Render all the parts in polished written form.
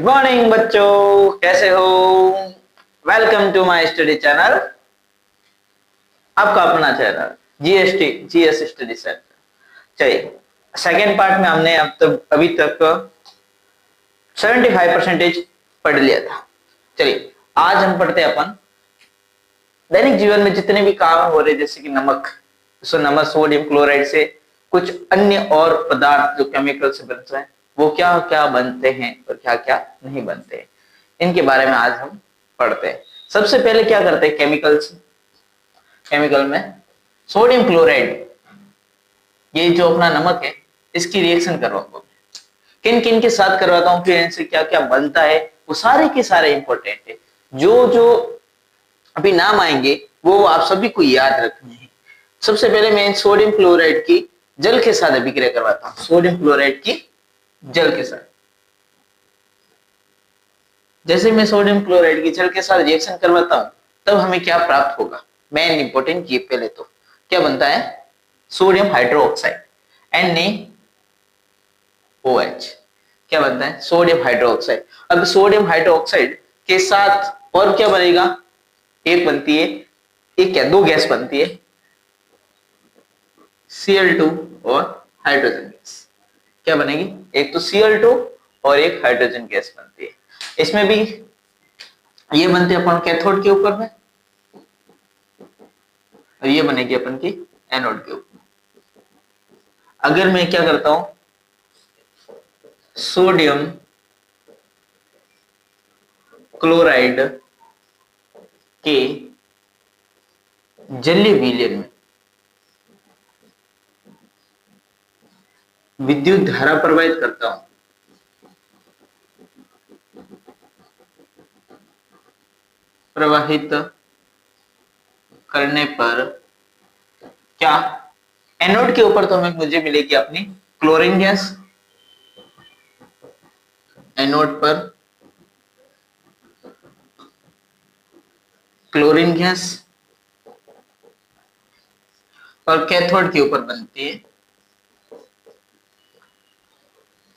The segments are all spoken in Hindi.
मॉर्निंग बच्चों, कैसे हो? Welcome to my study channel, आपका अपना चैनल जीएस स्टडी सेंटर। चलिए, सेकेंड पार्ट में हमने अभी तक 75% पढ़ लिया था। चलिए, आज हम पढ़ते हैं अपन दैनिक जीवन में जितने भी काम हो रहे, जैसे कि नमक, सोडियम क्लोराइड से कुछ अन्य और पदार्थ जो केमिकल से बनते हैं, वो क्या क्या बनते हैं और क्या क्या नहीं बनते हैं, इनके बारे में आज हम पढ़ते हैं। सबसे पहले क्या करते हैं, केमिकल में सोडियम क्लोराइड, ये जो अपना नमक है, इसकी रिएक्शन करवाऊंगा। किन किन के साथ करवाता हूँ, फिर इनसे क्या क्या बनता है, वो सारे के सारे इंपॉर्टेंट है। जो जो अभी नाम आएंगे वो आप सभी को याद रखने हैं। सबसे पहले मैं सोडियम क्लोराइड की जल के साथ अभिक्रिया करवाता हूँ। सोडियम क्लोराइड की जल के साथ, जैसे मैं सोडियम क्लोराइड की जल के साथ रिएक्शन करवाता हूं, तब हमें क्या प्राप्त होगा, मेन इंपॉर्टेंट ये पहले तो क्या बनता है, सोडियम हाइड्रोक्साइड NaOH। क्या बनता है, सोडियम हाइड्रोक्साइड। अब सोडियम हाइड्रोक्साइड के साथ और क्या बनेगा, एक बनती है, एक क्या दो गैस बनती है, Cl2 और हाइड्रोजन गैस। क्या बनेगी, एक तो Cl2 और एक हाइड्रोजन गैस बनती है। इसमें भी ये बनते हैं अपन कैथोड के ऊपर में, और ये बनेगी अपन की एनोड के ऊपर। अगर मैं क्या करता हूं, सोडियम क्लोराइड के जलीय विलयन में विद्युत धारा प्रवाहित करता हूं, प्रवाहित करने पर क्या, एनोड के ऊपर तो हमें मुझे मिलेगी अपनी क्लोरीन गैस, एनोड पर क्लोरीन गैस, और कैथोड के ऊपर बनती है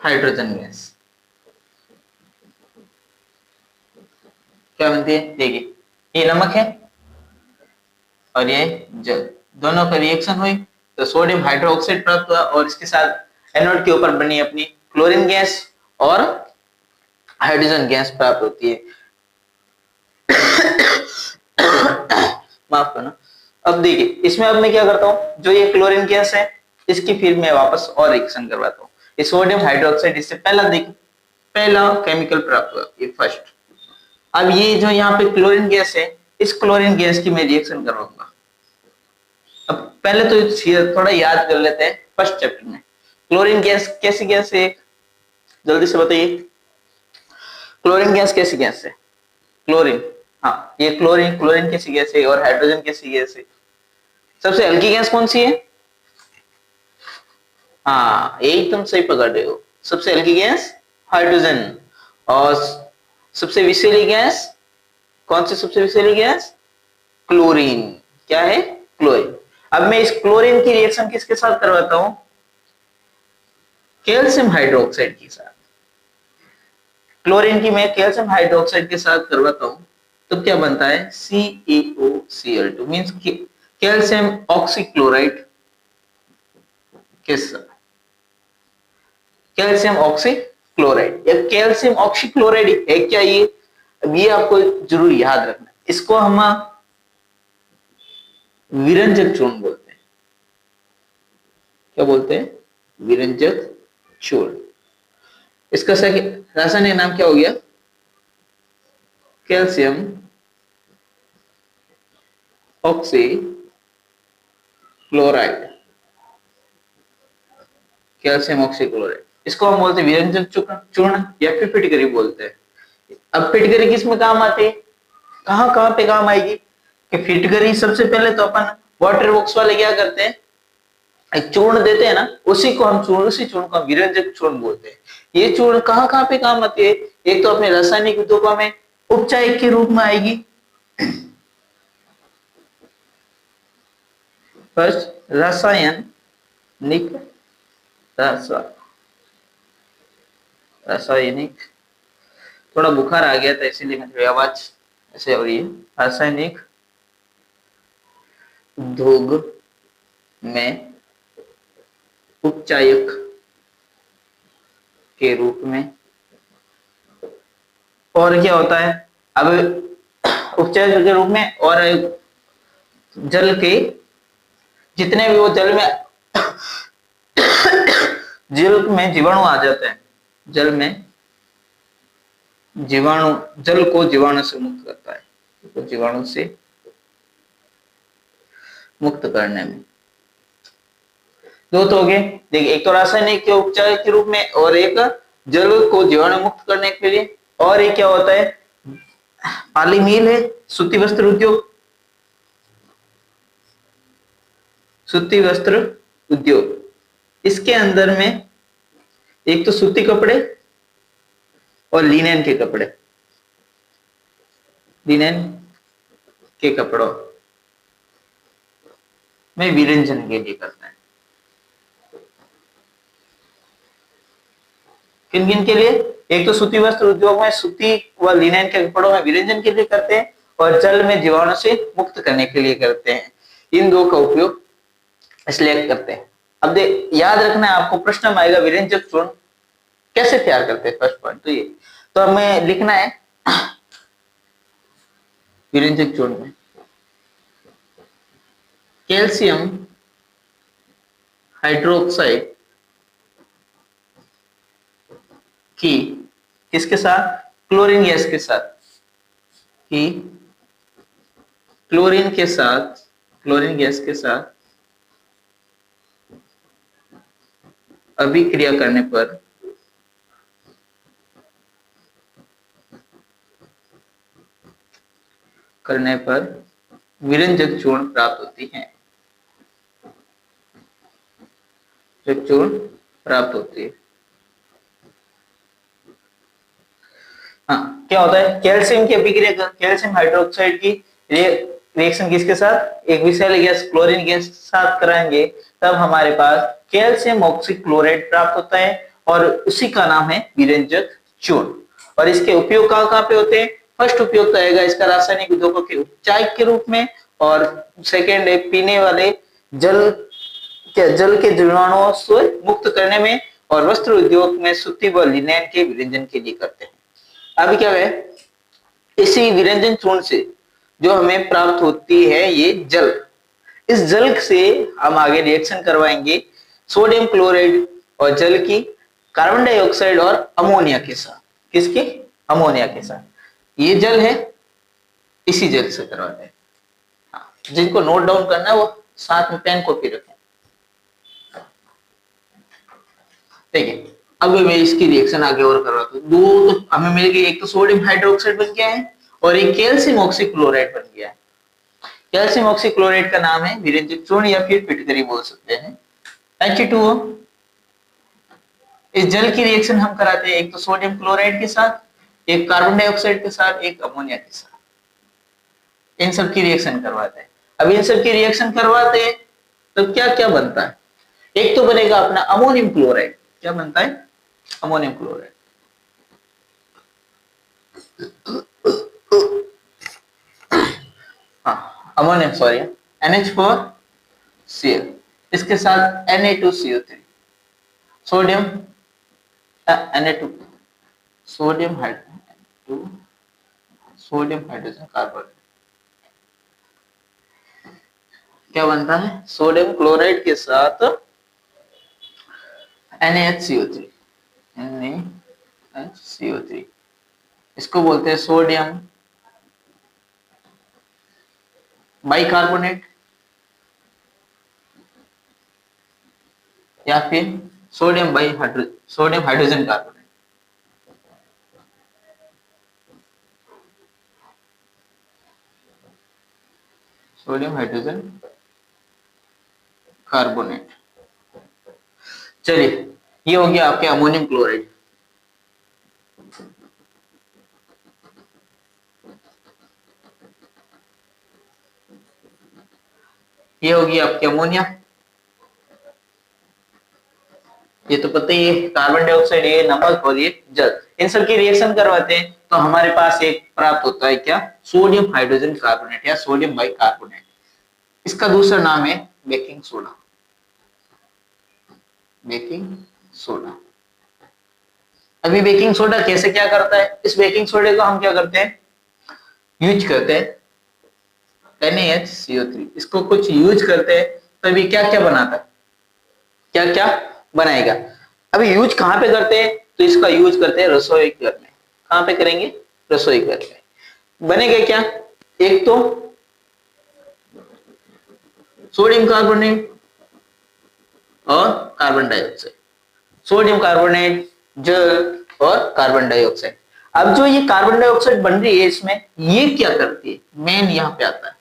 हाइड्रोजन गैस। क्या बनती है, देखिए ये नमक है और ये जल, दोनों का रिएक्शन हुई तो सोडियम हाइड्रोक्साइड प्राप्त हुआ, और इसके साथ एनोड के ऊपर बनी अपनी क्लोरीन गैस और हाइड्रोजन गैस प्राप्त होती है। माफ करना। अब देखिए, इसमें अब मैं क्या करता हूं, जो ये क्लोरीन गैस है, इसकी फिर मैं वापस और रिएक्शन करवाता हूँ। ये सोडियम हाइड्रोक्साइड, इससे पहला देखिए, पहला केमिकल प्राप्त हुआ, ये फर्स्ट। अब ये जो यहाँ पे क्लोरीन गैस है, इस क्लोरीन गैस की मैं रिएक्शन करवाऊंगा। अब पहले तो थोड़ा याद कर लेते हैं, फर्स्ट चैप्टर में क्लोरीन गैस कैसी गैस है, जल्दी से बताइए। क्लोरीन गैस कैसी गैस है, क्लोरीन, हाँ ये क्लोरीन, क्लोरीन कैसी गैस है और हाइड्रोजन कैसी गैस है। सबसे हल्की गैस कौन सी है, हाँ एकदम सही पकड़ रहे हो, सबसे हल्की गैस हाइड्रोजन। और सबसे विषैली गैस कौन सी, सबसे विषैली गैस क्लोरीन। क्या है, क्लोरीन। अब मैं इस क्लोरीन की रिएक्शन किसके साथ करवाता हूं, कैल्शियम हाइड्रोक्साइड के साथ। क्लोरीन की मैं कैल्शियम हाइड्रोक्साइड के साथ करवाता हूं, तो क्या बनता है, CaOCl2 मींस कैल्शियम ऑक्सीक्लोराइड के साथ, कैल्शियम ऑक्सीक्लोराइड या कैल्शियम ऑक्सीक्लोराइड है क्या ये, अब ये आपको जरूर याद रखना। इसको हम विरंजक चूर्ण बोलते हैं। क्या बोलते हैं, विरंजक चूर्ण। इसका रासायनिक नाम क्या हो गया, कैल्शियम ऑक्सीक्लोराइड, कैल्शियम ऑक्सीक्लोराइड। इसको हम बोलते हैं विरंजक चूर्ण या फिर फिटकरी बोलते हैं। अब फिटकरी किस में काम आती है, कहां कहां पे काम आएगी, कि फिटकरी सबसे पहले तो अपन वाटर बॉक्स वाले क्या करते हैं, एक चूर्ण देते हैं ना, उसी को हम चूर्ण, उसी चूर्ण को हम विरंजक चूर्ण बोलते हैं। ये चूर्ण कहां कहां पे काम आती है, एक तो अपने रासायनिक उद्योगों में उपचायक के रूप में आएगी, फर्स्ट रासायनिक रासायनिक थोड़ा बुखार आ गया था इसीलिए मेरी आवाज ऐसे हो रही है। रासायनिक उद्योग में उपचायक के रूप में, और क्या होता है अब उपचायक के रूप में, और जल के जितने भी वो जल में जीवाणु आ जाते हैं, जल में जीवाणु, जल को जीवाणु से मुक्त करता है, तो जीवाणु से मुक्त करने में दो तो हो गए। देखिए एक तो रासायनिक के उपचार के रूप में, और एक जल को जीवाणु मुक्त करने के लिए, और एक क्या होता है पाली मिल है, सूती वस्त्र उद्योग, सूती वस्त्र उद्योग। इसके अंदर में एक तो सूती कपड़े और लिनेन के कपड़े, लिनेन के कपड़ों में विरंजन के लिए करते हैं। किन किन के लिए? एक तो सूती वस्त्र उद्योग में सूती व लिनेन के कपड़ों में विरंजन के लिए करते हैं, और जल में जीवाणु से मुक्त करने के लिए करते हैं। इन दो का उपयोग इसलिए करते हैं। अब याद रखना है आपको, प्रश्न में आएगा विरंजक चूर्ण कैसे तैयार करते हैं, फर्स्ट पॉइंट तो ये। तो हमें लिखना है विरंजक चूर्ण में कैल्शियम हाइड्रोक्साइड की किसके साथ? क्लोरीन गैस के साथ, कि क्लोरीन के साथ, क्लोरीन गैस के साथ अभिक्रिया करने पर विरंजक चूर्ण प्राप्त होती है, चूर्ण प्राप्त होती है। हाँ, क्या होता है कैल्शियम की अभिक्रिया, कैल्शियम हाइड्रोक्साइड की रिएक्शन किसके साथ? एक विषैली गैस क्लोरीन गैस के साथ कराएंगे, तब हमारे पास कैल्शियम ऑक्सीक्लोराइड प्राप्त होता है, और उसी का नाम है विरंजक चूर्ण। और इसके उपयोग कहाँ पे होते हैं? फर्स्ट उपयोग तो आएगा इसका रासायनिक उद्योगों के उपचायक के रूप में, और सेकेंड है पीने वाले जल के जीवाणुओं से मुक्त करने में, और वस्त्र उद्योग में सूती व लिनेन के विरंजन के लिए करते हैं। अभी क्या है, इसी विरंजन चूर्ण से जो हमें प्राप्त होती है ये जल, इस जल से हम आगे रिएक्शन करवाएंगे सोडियम क्लोराइड और जल की कार्बन डाइऑक्साइड और अमोनिया के साथ। किसकी? अमोनिया के साथ। ये जल है, इसी जल से करवाते हैं। हाँ, जिनको नोट डाउन करना है वो साथ में पेन कॉपी रखें। देखिए अब मैं इसकी रिएक्शन आगे और करवाता हूँ। दो तो हमें मिल गई, एक तो सोडियम हाइड्रोक्साइड बन गया है, और एक कैल्शियम ऑक्सीक्लोराइड बन गया है। कैल्शियम ऑक्सीक्लोराइड का नाम है विरंजक चूर्ण या फिर फिटकरी बोल सकते हैं, H2O। इस जल की रिएक्शन हम कराते हैं एक तो सोडियम क्लोराइड के साथ, एक कार्बन डाइऑक्साइड के साथ, एक अमोनिया के साथ। इन सब की रिएक्शन करवाते हैं। अब इन सब की रिएक्शन करवाते हैं तो क्या क्या बनता है? एक तो बनेगा अपना अमोनियम क्लोराइड। क्या बनता है? Ammonium chloride. हाँ, अमोनियम सॉरी NH4Cl, इसके साथ Na2CO3, sodium Na2, sodium hydrogen carbon. क्या बनता है? सोडियम क्लोराइड के साथ NaHCO3, NaHCO3, इसको बोलते हैं सोडियम बाइकार्बोनेट या फिर sodium hydrogen carbonate. Sodium hydrogen carbonate. चलिए ये हो गया आपके अमोनियम क्लोराइड। ये होगी आपकी अमोनिया। ये तो पता ही है, कार्बन डाइऑक्साइड, ये नमक और ये जल। इन सब की रिएक्शन करवाते हैं तो हमारे पास एक प्राप्त होता है क्या, सोडियम हाइड्रोजन कार्बोनेट या सोडियम बाइकार्बोनेट। इसका दूसरा नाम है बेकिंग सोडा, बेकिंग सोडा। अभी बेकिंग सोडा कैसे क्या करता है, इस बेकिंग सोडे को हम क्या करते हैं, यूज करते हैं NaHCO3, इसको कुछ यूज करते हैं तो अभी क्या क्या बनाता है, क्या क्या बनाएगा। अभी यूज कहां पे करते हैं, तो इसका यूज करते हैं रसोई घर में। कहां पे करेंगे, रसोई घर में। बनेगा क्या, एक तो सोडियम कार्बोनेट और कार्बन डाइऑक्साइड, सोडियम कार्बोनेट, जल और कार्बन डाइऑक्साइड। अब जो ये कार्बन डाइऑक्साइड बन रही है इसमें, ये क्या करती है, मेन यहां पे आता है,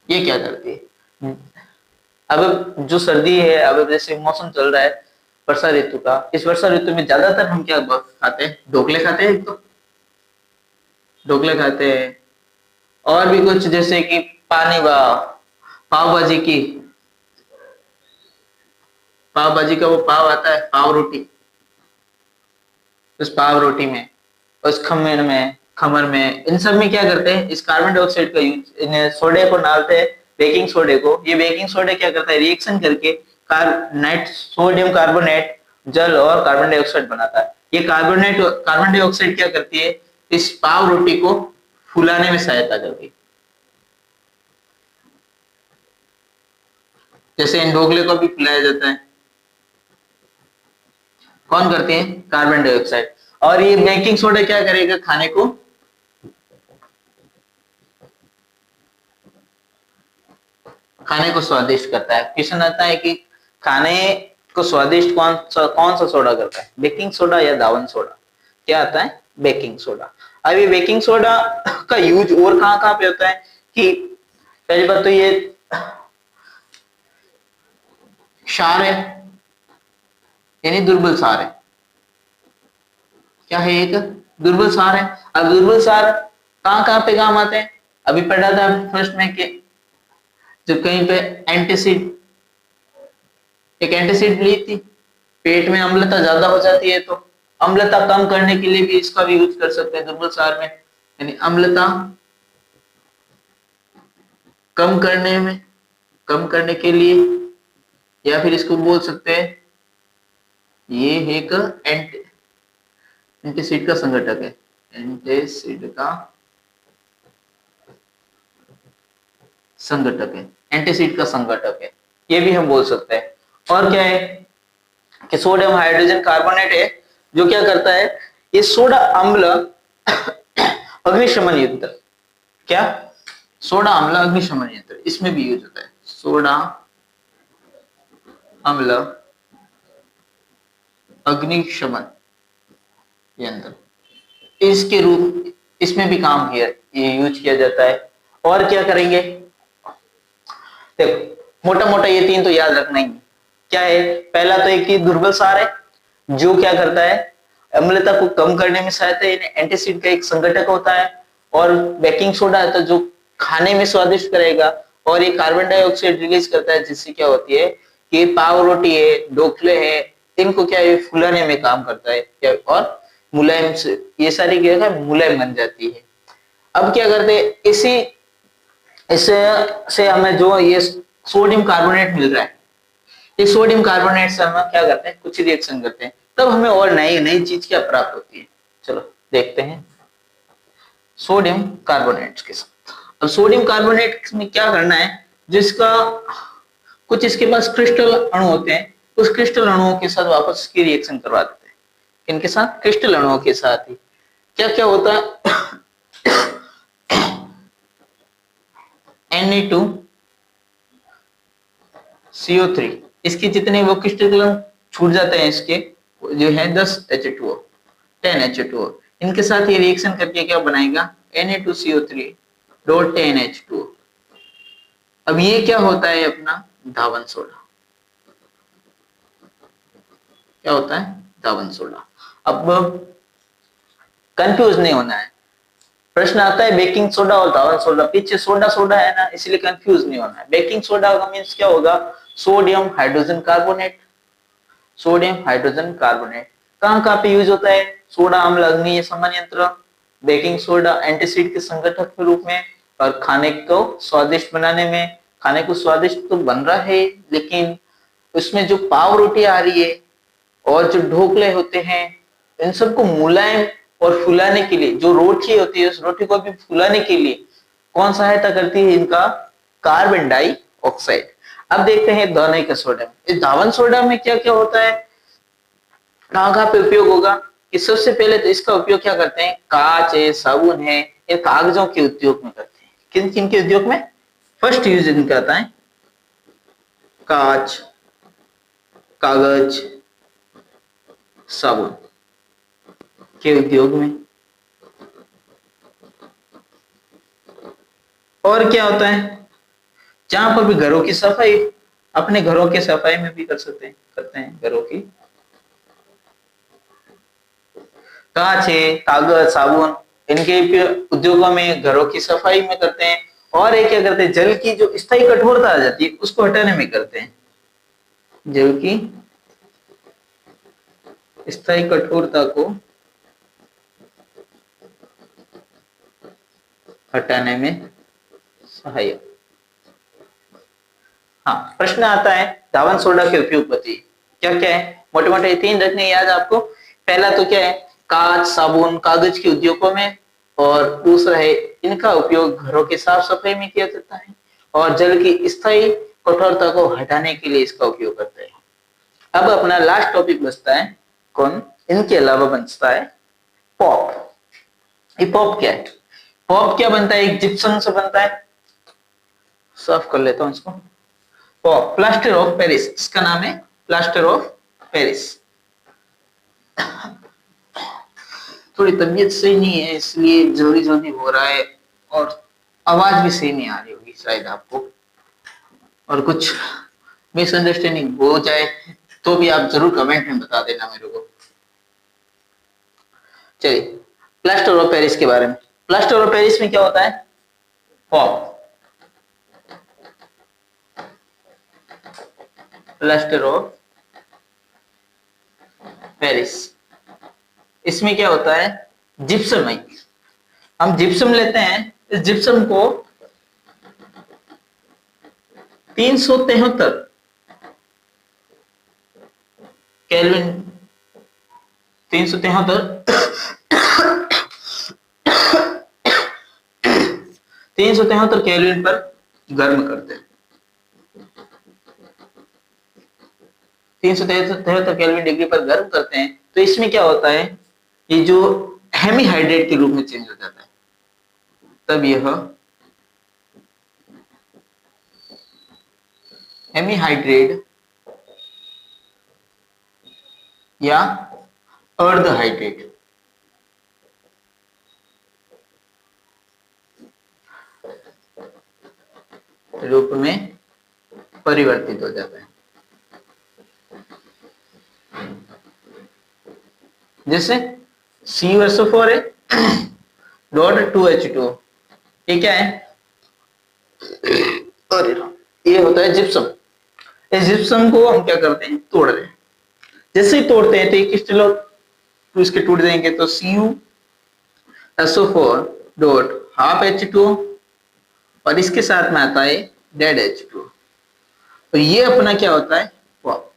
ये क्या करती है। अब जो सर्दी है, अब जैसे मौसम चल रहा है वर्षा ऋतु का, इस वर्षा ऋतु में ज्यादातर हम क्या खाते हैं, ढोकले खाते हैं, एक तो ढोकले खाते हैं, और भी कुछ जैसे कि पानी पाव भाजी की, पाव भाजी का वो पाव आता है, पाव रोटी, उस पाव रोटी में, उस खमर में, इन सब में क्या करते हैं, इस कार्बन डाइऑक्साइड का यूज, इन सोडे को डालते हैं, बेकिंग सोडे को। ये बेकिंग सोडा क्या करता है, रिएक्शन करके सोडियम कार्बोनेट, जल और कार्बन डाइऑक्साइड बनाता है। ये कार्बन डाइऑक्साइड क्या करती है, इस पाव रोटी को फुलाने में सहायता करती है। जैसे इन ढोकले को भी फुलाया जाता है, कौन करते हैं, कार्बन डाइऑक्साइड। और ये बेकिंग सोडा क्या करेगा, खाने को स्वादिष्ट करता है। क्वेश्चन आता है कि खाने को स्वादिष्ट कौन सा सोडा करता है, बेकिंग सोडा या दावन सोडा। क्या आता है, बेकिंग सोडा। अब ये बेकिंग सोडा का यूज और कहां पे होता है कि पहली बात तो ये क्षार है, यानी दुर्बल सार है। क्या है, एक दुर्बल सार है। अब दुर्बल सार कहां पे काम आते हैं, अभी पढ़ा था फर्स्ट में कि जब कहीं पे एंटीसिड, एक एंटीसिड ली थी, पेट में अम्लता ज्यादा हो जाती है, तो अम्लता कम करने के लिए भी इसका भी यूज कर सकते हैं दुर्बल सार में, यानी अम्लता कम करने के लिए, या फिर इसको बोल सकते हैं ये एक एंटीसिड का संघटक है, एंटीसिड का संघटक है, एंटीसिड का संघटक है, ये भी हम बोल सकते हैं। और क्या है कि सोडियम हाइड्रोजन कार्बोनेट है, जो क्या करता है, ये सोडा अम्ल अग्निशमन यंत्र, क्या, सोडा अम्ल अग्निशमन यंत्र, इसमें भी यूज होता है, सोडा अम्ल अग्निशमन यंत्र, इसके रूप, इसमें भी काम ये यूज किया जाता है। और क्या करेंगे, देखो मोटा मोटा ये तीन तो याद रखना ही। क्या है, पहला तो एक ही दुर्बल सार है, जो क्या करता है, अम्लता को कम करने में सहायता है, एंटीसिड का एक संघटक होता है। और बेकिंग सोडा है तो जो खाने में स्वादिष्ट करेगा, और ये कार्बन डाइऑक्साइड रिलीज करता है, जिससे क्या होती है कि पाव रोटी है, ढोकले है, इनको क्या है, फुलाने में काम करता है, क्या, और मुलायम से, ये सारी क्या है, मुलायम बन जाती है। अब क्या करते हैं, इससे से हमें जो ये सोडियम कार्बोनेट मिल रहा है, इस सोडियम कार्बोनेट से हम क्या करते हैं, कुछ रिएक्शन करते हैं, तब हमें और नई नई चीज क्या प्राप्त होती है। चलो देखते हैं सोडियम कार्बोनेट के साथ। अब सोडियम कार्बोनेट में क्या करना है, जिसका कुछ इसके पास क्रिस्टल अणु होते हैं, उस क्रिस्टल अणुओं के साथ वापस इसकी रिएक्शन करवा देते हैं। किनके साथ, क्रिस्टल अणुओं के साथ ही। क्या क्या होता है, Na2CO3, इसके जितने वो क्रिस्टल छूट जाते हैं, इसके जो है 10H2O, 10H2O, इनके साथ ये रिएक्शन करके क्या बनाएगा, Na2CO3.10H2O। अब ये क्या होता है अपना, धावन सोडा। क्या होता है, धावन सोडा। अब कंफ्यूज नहीं होना है, प्रश्न आता है बेकिंग सोडा और धावन सोडा, पीछे सोडा सोडा है ना, इसलिए कंफ्यूज नहीं होना है। बेकिंग सोडा का मींस क्या होगा, sodium hydrogen carbonate, sodium hydrogen carbonate. कहाँ कहाँ पे यूज होता है? सोडा अम्ल अग्नि शमन यंत्र, बेकिंग सोडा एंटीसीड के संगठक के रूप में, और खाने को स्वादिष्ट बनाने में। खाने को स्वादिष्ट तो बन रहा है, लेकिन उसमें जो पाव रोटी आ रही है और जो ढोकले होते हैं, इन सबको मुलायम और फुलाने के लिए, जो रोटी होती है उस रोटी को भी फुलाने के लिए कौन सहायता करती है? इनका कार्बन डाइऑक्साइड। अब देखते हैं धावनिक सोडा। इस धावन सोडा में क्या क्या होता है, कहाँ कहाँ पे उपयोग होगा? कि सबसे पहले तो इसका उपयोग क्या करते हैं? कांच है, साबुन है, ये कागजों के उद्योग में करते हैं। किन किन के उद्योग में? फर्स्ट यूज इनका आता है कांच, कागज, साबुन के उद्योग में। और क्या होता है? जहां पर भी घरों की सफाई, अपने घरों की सफाई में भी कर सकते हैं, करते हैं घरों की। कांच है, कागज, साबुन, इनके उद्योगों में घरों की सफाई में करते हैं। और ये क्या करते हैं? जल की जो स्थायी कठोरता आ जाती है उसको हटाने में करते हैं। जल की स्थायी कठोरता को हटाने में सहायक। हाँ, प्रश्न आता है धावन सोडा के उपयोग बताइए। क्या क्या है? मोटे मोटे तीन रखने याद आपको। पहला तो क्या है? कांच, साबुन, कागज के उद्योगों में। और दूसरा है इनका उपयोग घरों की साफ सफाई में किया जाता है। और जल की स्थायी कठोरता को हटाने के लिए इसका उपयोग करते हैं। अब अपना लास्ट टॉपिक बचता है कौन? इनके अलावा बचता है पॉप। ये पॉप क्या है? पॉप क्या बनता है? एक जिप्सम से बनता है। साफ कर लेता हूं इसको। पॉप प्लास्टर ऑफ पेरिस, इसका नाम है प्लास्टर ऑफ पेरिस। थोड़ी तबीयत सही नहीं है, इसलिए जोरी जोरी हो रहा है और आवाज भी सही नहीं आ रही होगी शायद आपको, और कुछ मिसअंडरस्टैंडिंग हो जाए तो भी आप जरूर कमेंट में बता देना मेरे को। चलिए, प्लास्टर ऑफ पेरिस के बारे में। प्लास्टर ऑफ पेरिस में क्या होता है? पॉप, प्लास्टर ऑफ पेरिस, इसमें क्या होता है? जिप्सम है। हम जिप्सम लेते हैं, इस जिप्सम को 373 केल्विन, 373 केल्विन पर गर्म करते हैं। 373 केल्विन डिग्री पर गर्म करते हैं तो इसमें क्या होता है? ये जो हेमीहाइड्रेट के रूप में चेंज हो जाता है। तब यह हेमीहाइड्रेट या अर्धहाइड्रेट रूप में परिवर्तित हो जाता है। जैसे C4 है डॉट 2H2, ये क्या है? ये होता है जिप्सम। इस जिप्सम को हम क्या करते हैं? तोड़ रहे हैं। जैसे ही तोड़ते हैं तो ये क्रिस्टल तो इसके टूट जाएंगे, तो CuSO4 डॉट हाफ H2 और इसके साथ में आता है डेड H2। तो ये अपना क्या होता है? पॉप।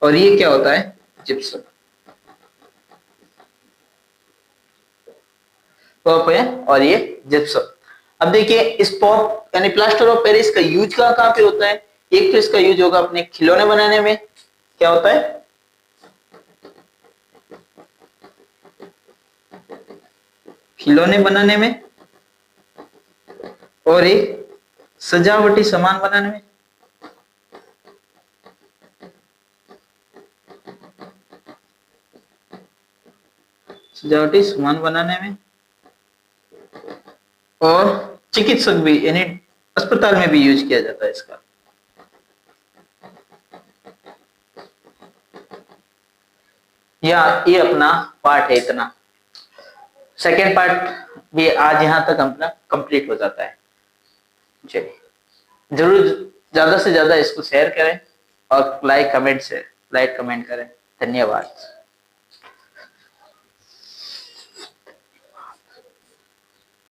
और ये क्या होता है? जिप्सम। पॉप है और ये जिप्सम। अब देखिए, इस पॉप यानी प्लास्टर ऑफ पेरिस का यूज कहाँ पे होता है? एक तो इसका यूज होगा अपने खिलौने बनाने में। क्या होता है? खिलौने बनाने में, और एक सजावटी सामान बनाने में। सजावटी सामान बनाने में, और चिकित्सक भी यानी अस्पताल में भी यूज किया जाता है इसका। या ये अपना पार्ट है इतना। सेकेंड पार्ट भी आज यहां तक अपना कंप्लीट हो जाता है। चलिए, जरूर ज्यादा से ज्यादा इसको शेयर करें और लाइक कमेंट करें। धन्यवाद।